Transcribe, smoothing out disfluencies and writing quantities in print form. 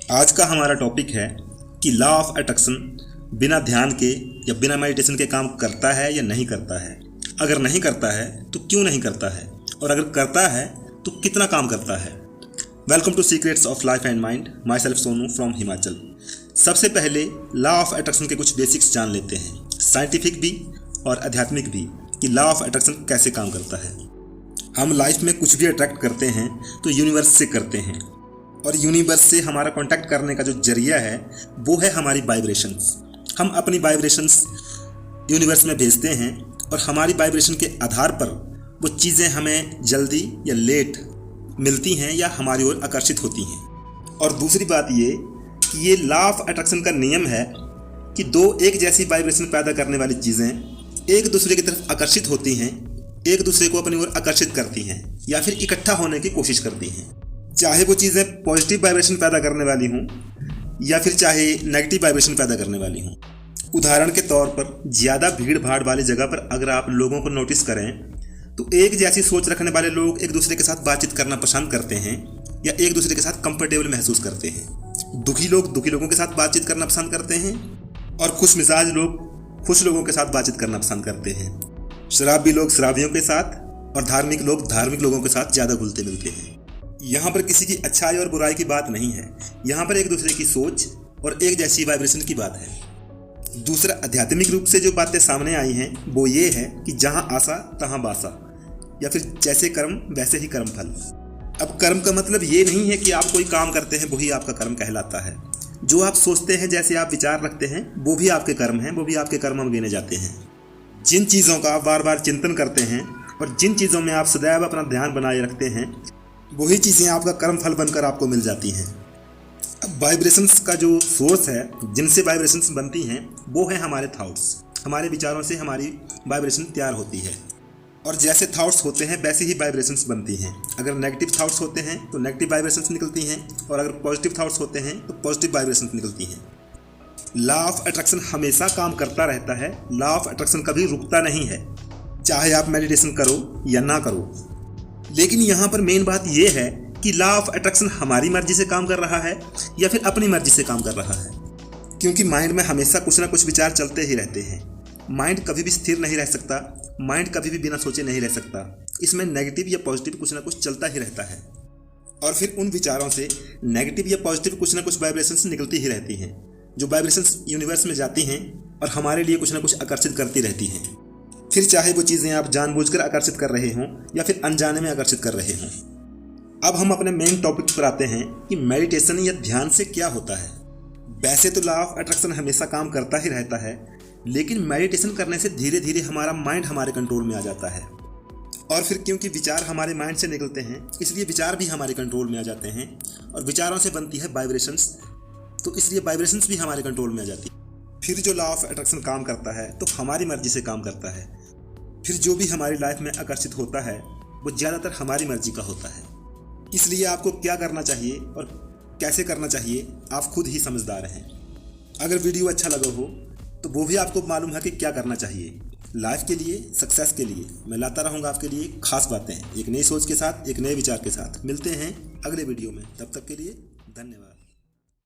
आज का हमारा टॉपिक है कि लॉ ऑफ अट्रैक्शन बिना ध्यान के या बिना मेडिटेशन के काम करता है या नहीं करता है। अगर नहीं करता है तो क्यों नहीं करता है, और अगर करता है तो कितना काम करता है। Welcome to secrets of life and mind, myself Sonu from Himachal. सबसे पहले लॉ ऑफ अट्रैक्शन के कुछ बेसिक्स जान लेते हैं, साइंटिफिक भी और आध्यात्मिक भी, कि लॉ ऑफ अट्रैक्शन कैसे काम करता है। हम लाइफ में कुछ भी अट्रैक्ट करते हैं तो यूनिवर्स से करते हैं, और यूनिवर्स से हमारा कांटेक्ट करने का जो जरिया है वो है हमारी वाइब्रेशंस। हम अपनी वाइब्रेशंस यूनिवर्स में भेजते हैं और हमारी वाइब्रेशन के आधार पर वो चीज़ें हमें जल्दी या लेट मिलती हैं या हमारी ओर आकर्षित होती हैं। और दूसरी बात ये कि ये लॉ ऑफ अट्रैक्शन का नियम है कि दो एक जैसी वाइब्रेशन पैदा करने वाली चीज़ें एक दूसरे की तरफ आकर्षित होती हैं, एक दूसरे को अपनी ओर आकर्षित करती हैं या फिर इकट्ठा होने की कोशिश करती हैं। चाहे वो चीज़ें पॉजिटिव वाइब्रेशन पैदा करने वाली हों या फिर चाहे नेगेटिव वाइब्रेशन पैदा करने वाली हों। उदाहरण के तौर पर ज़्यादा भीड़ भाड़ वाली जगह पर अगर आप लोगों को नोटिस करें तो एक जैसी सोच रखने वाले लोग एक दूसरे के साथ बातचीत करना पसंद करते हैं या एक दूसरे के साथ कंफर्टेबल महसूस करते हैं। दुखी लोग दुखी लोगों के साथ बातचीत करना पसंद करते हैं और खुश मिजाज लोग खुश लोगों के साथ बातचीत करना पसंद करते हैं। शराबी लोग शराबियों के साथ और धार्मिक लोग धार्मिक लोगों के साथ ज़्यादा घुलते मिलते हैं। यहाँ पर किसी की अच्छाई और बुराई की बात नहीं है, यहाँ पर एक दूसरे की सोच और एक जैसी वाइब्रेशन की बात है। दूसरा, आध्यात्मिक रूप से जो बातें सामने आई हैं वो ये है कि जहाँ आशा तहाँ बासा, या फिर जैसे कर्म वैसे ही कर्म फल। अब कर्म का मतलब ये नहीं है कि आप कोई काम करते हैं वही आपका कर्म कहलाता है। जो आप सोचते हैं, जैसे आप विचार रखते हैं, वो भी आपके कर्म हैं, वो भी आपके कर्म में गिने जाते हैं। जिन चीज़ों का आप बार बार चिंतन करते हैं और जिन चीज़ों में आप सदैव अपना ध्यान बनाए रखते हैं वही चीज़ें आपका कर्म फल बनकर आपको मिल जाती हैं। अब वाइब्रेशंस का जो सोर्स है जिनसे वाइब्रेशंस बनती हैं वो है हमारे थॉट्स। हमारे विचारों से हमारी वाइब्रेशन तैयार होती है, और जैसे थॉट्स होते हैं वैसे ही वाइब्रेशंस बनती हैं। अगर नेगेटिव थॉट्स होते हैं तो नेगेटिव वाइब्रेशंस निकलती हैं, और अगर पॉजिटिव थॉट्स होते हैं तो पॉजिटिव वाइब्रेशंस निकलती हैं। लॉ ऑफ अट्रैक्शन हमेशा काम करता रहता है। लॉ ऑफ अट्रैक्शन कभी रुकता नहीं है, चाहे आप मेडिटेशन करो या ना करो। लेकिन यहाँ पर मेन बात यह है कि लॉ ऑफ अट्रैक्शन हमारी मर्जी से काम कर रहा है या फिर अपनी मर्जी से काम कर रहा है, क्योंकि माइंड में हमेशा कुछ ना कुछ विचार चलते ही रहते हैं। माइंड कभी भी स्थिर नहीं रह सकता, माइंड कभी भी बिना सोचे नहीं रह सकता। इसमें नेगेटिव या पॉजिटिव कुछ ना कुछ चलता ही रहता है, और फिर उन विचारों से नेगेटिव या पॉजिटिव कुछ ना कुछ वाइब्रेशंस निकलती ही रहती हैं, जो वाइब्रेशंस यूनिवर्स में जाती हैं और हमारे लिए कुछ ना कुछ आकर्षित करती रहती हैं। फिर चाहे वो चीज़ें आप जानबूझकर आकर्षित कर रहे हों या फिर अनजाने में आकर्षित कर रहे हों। अब हम अपने मेन टॉपिक पर आते हैं कि मेडिटेशन या ध्यान से क्या होता है। वैसे तो लॉ ऑफ अट्रैक्शन हमेशा काम करता ही रहता है, लेकिन मेडिटेशन करने से धीरे धीरे हमारा माइंड हमारे कंट्रोल में आ जाता है, और फिर क्योंकि विचार हमारे माइंड से निकलते हैं इसलिए विचार भी हमारे कंट्रोल में आ जाते हैं, और विचारों से बनती है वाइब्रेशंस, तो इसलिए वाइब्रेशंस भी हमारे कंट्रोल में आ जाती है। फिर जो लॉ ऑफ अट्रैक्शन काम करता है तो हमारी मर्जी से काम करता है। फिर जो भी हमारी लाइफ में आकर्षित होता है वो ज़्यादातर हमारी मर्जी का होता है। इसलिए आपको क्या करना चाहिए और कैसे करना चाहिए आप खुद ही समझदार हैं। अगर वीडियो अच्छा लगा हो तो वो भी आपको मालूम है कि क्या करना चाहिए। लाइफ के लिए, सक्सेस के लिए मैं लाता रहूँगा आपके लिए खास बातें, एक नई सोच के साथ, एक नए विचार के साथ। मिलते हैं अगले वीडियो में, तब तक के लिए धन्यवाद।